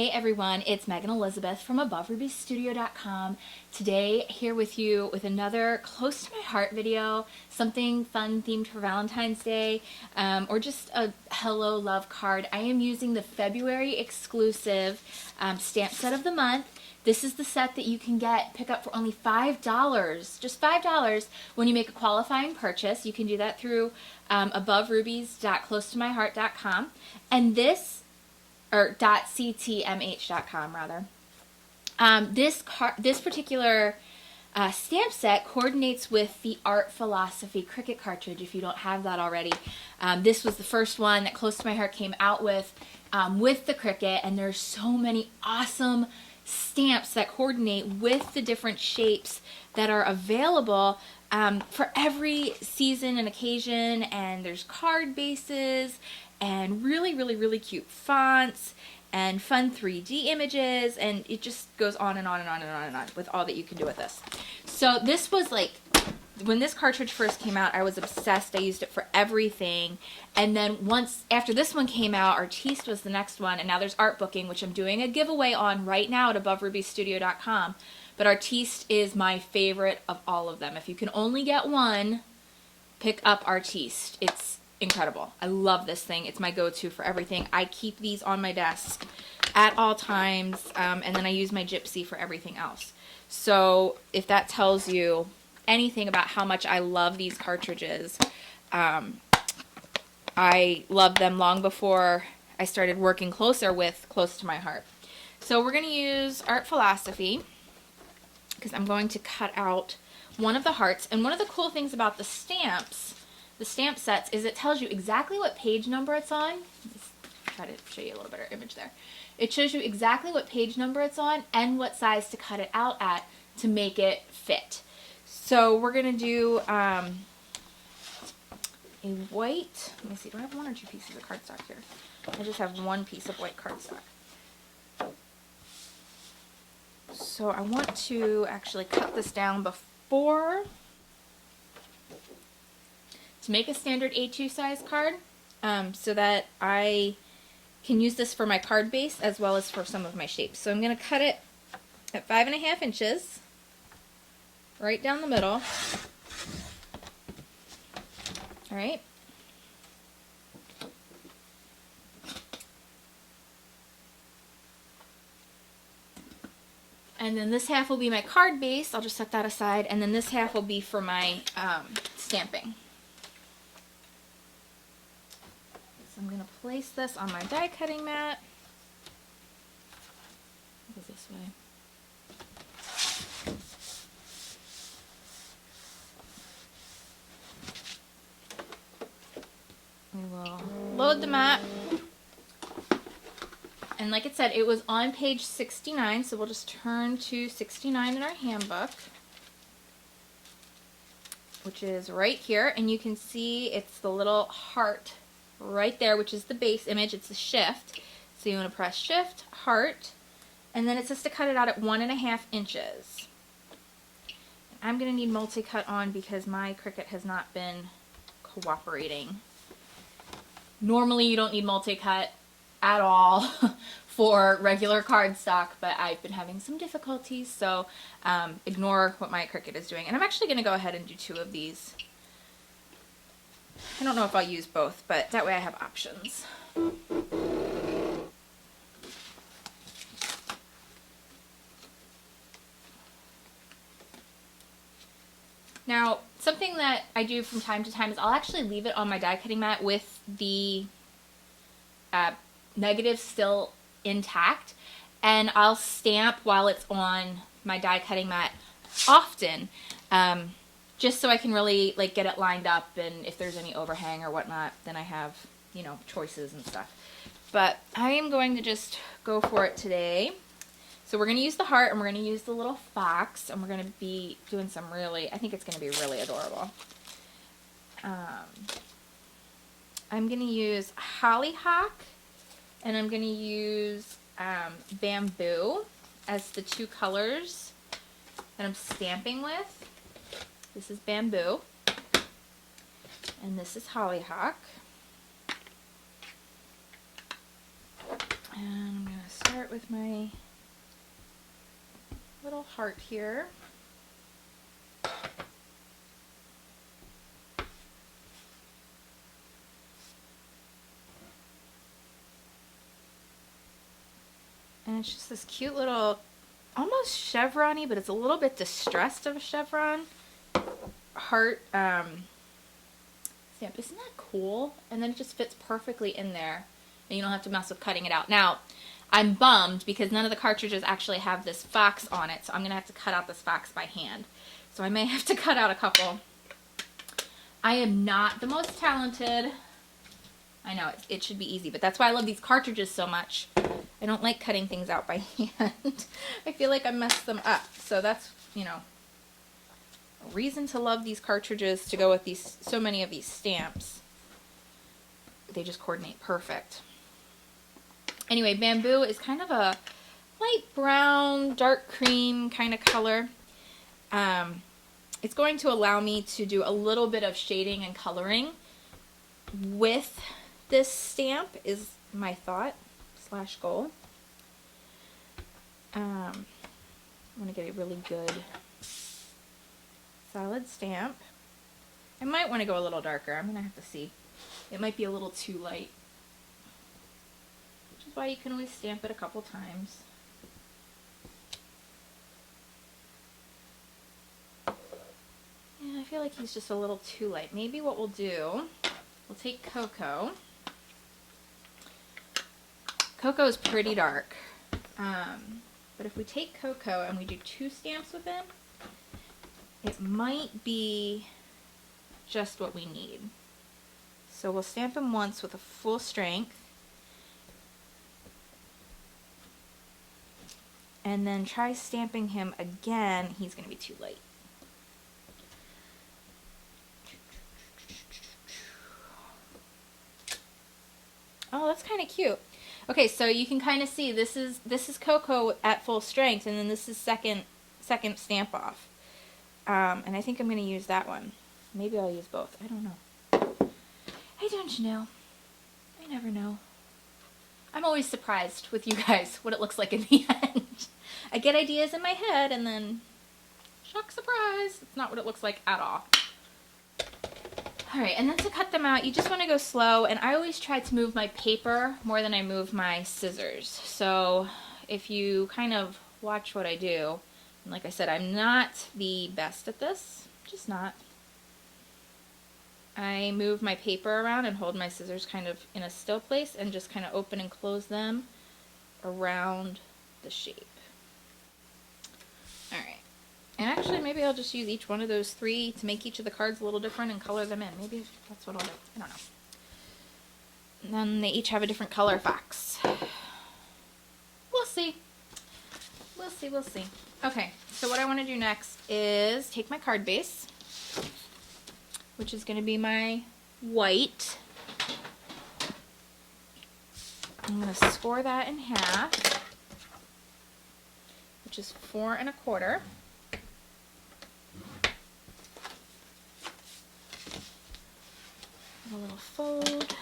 Hey everyone, it's Megan Elizabeth from AboveRubyStudio.com. Today here with you with another close to my heart video, something fun themed for Valentine's Day, or just a hello love card. I am using the February exclusive stamp set of the month. This is the set that you can pick up for only $5, just $5 when you make a qualifying purchase. You can do that through aboverubies.closetomyheart.com. And this or .ctmh.com rather. This particular stamp set coordinates with the Art Philosophy Cricut cartridge, if you don't have that already. This was the first one that Close to My Heart came out with the Cricut, and there's so many awesome stamps that coordinate with the different shapes that are available for every season and occasion, and there's card bases and really cute fonts and fun 3D images, and it just goes on and on and on and on and on with all that you can do with this. So this was like, when this cartridge first came out, I was obsessed. I used it for everything. And then after this one came out, Artiste was the next one, and now there's Art Booking, which I'm doing a giveaway on right now at AboveRubyStudio.com. But Artiste is my favorite of all of them. If you can only get one, pick up Artiste. It's incredible. I love this thing. It's my go-to for everything. I keep these on my desk at all times, and then I use my Gypsy for everything else. So if that tells you anything about how much I love these cartridges, I loved them long before I started working closer with Close to My Heart. So we're going to use Art Philosophy because I'm going to cut out one of the hearts. And one of the cool things about the stamp sets, is it tells you exactly what page number it's on. Let's try to show you a little better image there. It shows you exactly what page number it's on and what size to cut it out at to make it fit. So we're going to do a white, let me see, do I have one or two pieces of cardstock here? I just have one piece of white cardstock. So I want to actually cut this down before to make a standard A2 size card, so that I can use this for my card base as well as for some of my shapes. So I'm going to cut it at 5.5 inches, right down the middle. All right. And then this half will be my card base. I'll just set that aside. And then this half will be for my stamping. So I'm going to place this on my die cutting mat. Go this way. We will load the mat. And like it said, it was on page 69, so we'll just turn to 69 in our handbook, which is right here. And you can see it's the little heart right there, which is the base image. It's the shift. So you want to press shift, heart, and then it says to cut it out at 1.5 inches. I'm going to need multi-cut on because my Cricut has not been cooperating. Normally you don't need multi-cut at all for regular cardstock, but I've been having some difficulties, so ignore what my Cricut is doing. And I'm actually going to go ahead and do 2 of these. I don't know if I'll use both, but that way I have options. Now, something that I do from time to time is I'll actually leave it on my die cutting mat with the negative still intact, and I'll stamp while it's on my die cutting mat often, just so I can really like get it lined up, and if there's any overhang or whatnot, then I have, you know, choices and stuff. But I am going to just go for it today. So we're going to use the heart, and we're going to use the little fox, and we're going to be doing some I think it's going to be really adorable. I'm going to use hollyhock, and I'm going to use bamboo as the 2 colors that I'm stamping with. This is bamboo, and this is hollyhock. And I'm going to start with with my little heart here. And it's just this cute little, almost chevron-y, but it's a little bit distressed of a chevron heart stamp. Isn't that cool? And then it just fits perfectly in there, and you don't have to mess with cutting it out. Now, I'm bummed because none of the cartridges actually have this fox on it, so I'm going to have to cut out this fox by hand. So I may have to cut out a couple. I am not the most talented. I know, it should be easy, but that's why I love these cartridges so much. I don't like cutting things out by hand. I feel like I messed them up. So that's, you know, a reason to love these cartridges to go with these, so many of these stamps. They just coordinate perfect. Anyway, bamboo is kind of a light brown, dark cream kind of color. It's going to allow me to do a little bit of shading and coloring with this stamp is my thought / goal. I want to get a really good solid stamp. I might want to go a little darker. I'm going to have to see. It might be a little too light. Which is why you can always stamp it a couple times. And I feel like he's just a little too light. Maybe what we'll do, we'll take Cocoa. Cocoa is pretty dark. But if we take Cocoa and we do 2 stamps with him, it might be just what we need. So we'll stamp him once with a full strength. And then try stamping him again. He's going to be too light. Oh, that's kind of cute. Okay, so you can kind of see this is Cocoa at full strength, and then this is second stamp off. And I think I'm going to use that one. Maybe I'll use both. I don't know. I don't know. I never know. I'm always surprised with you guys what it looks like in the end. I get ideas in my head, and then, shock surprise, it's not what it looks like at all. Alright, and then to cut them out, you just want to go slow, and I always try to move my paper more than I move my scissors. So if you kind of watch what I do, and like I said, I'm not the best at this, just not. I move my paper around and hold my scissors kind of in a still place and just kind of open and close them around the shape. Alright. And actually, maybe I'll just use each one of those 3 to make each of the cards a little different and color them in. Maybe that's what I'll do. I don't know. And then they each have a different color fox. We'll see. We'll see, we'll see. Okay, so what I want to do next is take my card base, which is going to be my white. I'm going to score that in half, which is 4 1/4. A little fold.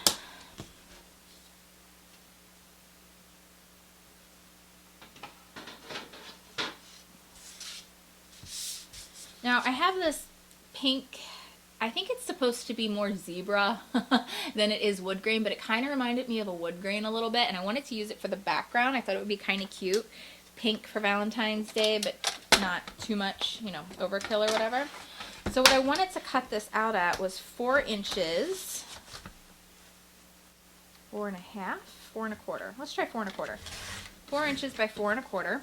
Now I have this pink, I think it's supposed to be more zebra than it is wood grain, but it kind of reminded me of a wood grain a little bit, and I wanted to use it for the background. I thought it would be kind of cute. Pink for Valentine's Day, but not too much, you know, overkill or whatever. So what I wanted to cut this out at was 4 inches, 4 1/2, 4 1/4. Let's try 4 1/4. 4 inches by 4 1/4.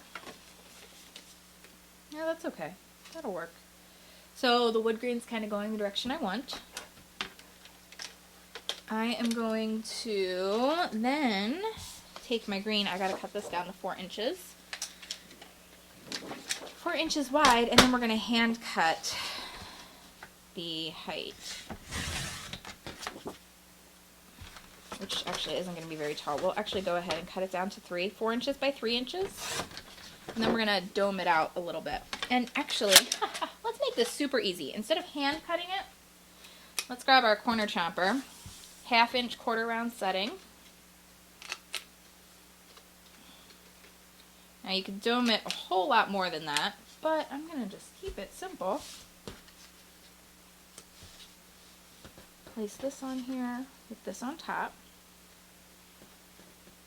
Yeah, that's okay. That'll work. So the wood grain's kind of going the direction I want. I am going to then take my green. I gotta cut this down to 4 inches. 4 inches wide, and then we're gonna hand cut the height, which actually isn't going to be very tall. We'll actually go ahead and cut it down to 4 inches by 3 inches, and then we're going to dome it out a little bit. And actually, let's make this super easy. Instead of hand cutting it, let's grab our corner chomper, 1/2 inch quarter round setting, Now you could dome it a whole lot more than that, but I'm going to just keep it simple. Place this on here with this on top.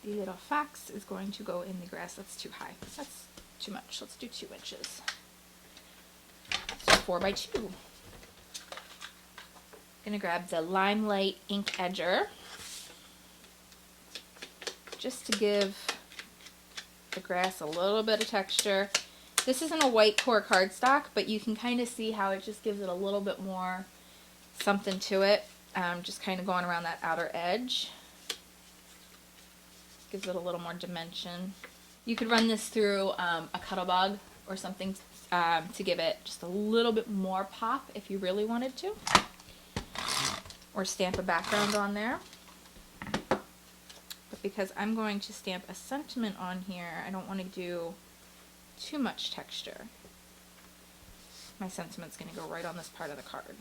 The little fox is going to go in the grass. That's too high. That's too much. Let's do 2 inches. So 4 by 2. I'm going to grab the Limelight ink edger just to give the grass a little bit of texture. This isn't a white core cardstock, but you can kind of see how it just gives it a little bit more something to it. Just kind of going around that outer edge. Gives it a little more dimension. You could run this through a Cuttlebug or something to give it just a little bit more pop if you really wanted to. Or stamp a background on there. But because I'm going to stamp a sentiment on here, I don't want to do too much texture. My sentiment's going to go right on this part of the card.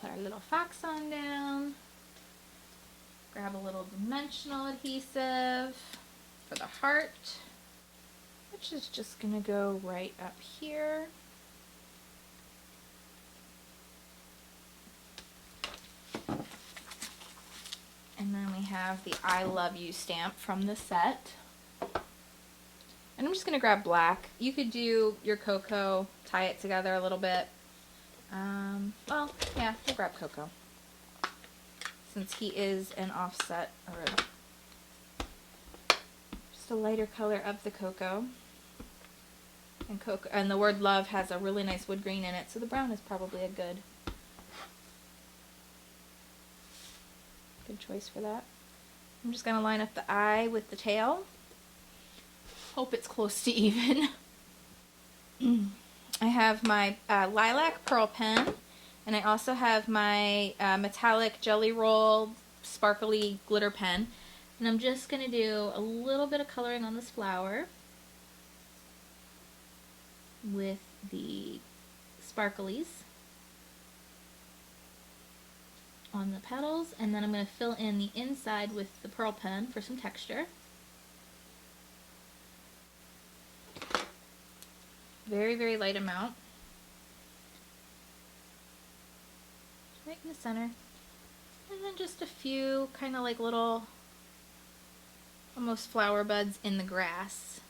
Put our little fox on down. Grab a little dimensional adhesive for the heart, which is just going to go right up here. And then we have the I Love You stamp from the set. And I'm just going to grab black. You could do your cocoa, tie it together a little bit. Well, yeah, we'll grab cocoa, since he is an offset, or just a lighter color of the cocoa. And the word love has a really nice wood green in it, so the brown is probably a good choice for that. I'm just going to line up the eye with the tail. Hope it's close to even. I have my lilac pearl pen, and I also have my metallic jelly roll sparkly glitter pen, and I'm just going to do a little bit of coloring on this flower with the sparklies on the petals, and then I'm going to fill in the inside with the pearl pen for some texture. Very, very light amount. Right in the center. And then just a few kind of like little, almost flower buds in the grass.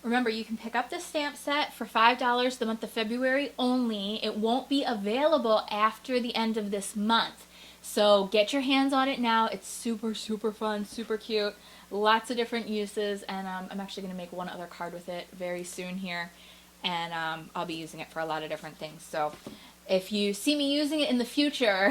Remember, you can pick up this stamp set for $5 the month of February only. It won't be available after the end of this month. So get your hands on it now. It's super, super fun, super cute. Lots of different uses, and I'm actually going to make one other card with it very soon here, and I'll be using it for a lot of different things. So if you see me using it in the future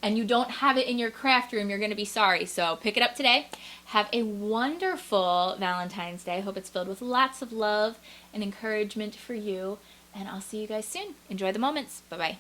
and you don't have it in your craft room, you're going to be sorry. So pick it up today. Have a wonderful Valentine's Day. I hope it's filled with lots of love and encouragement for you, and I'll see you guys soon. Enjoy the moments. Bye-bye.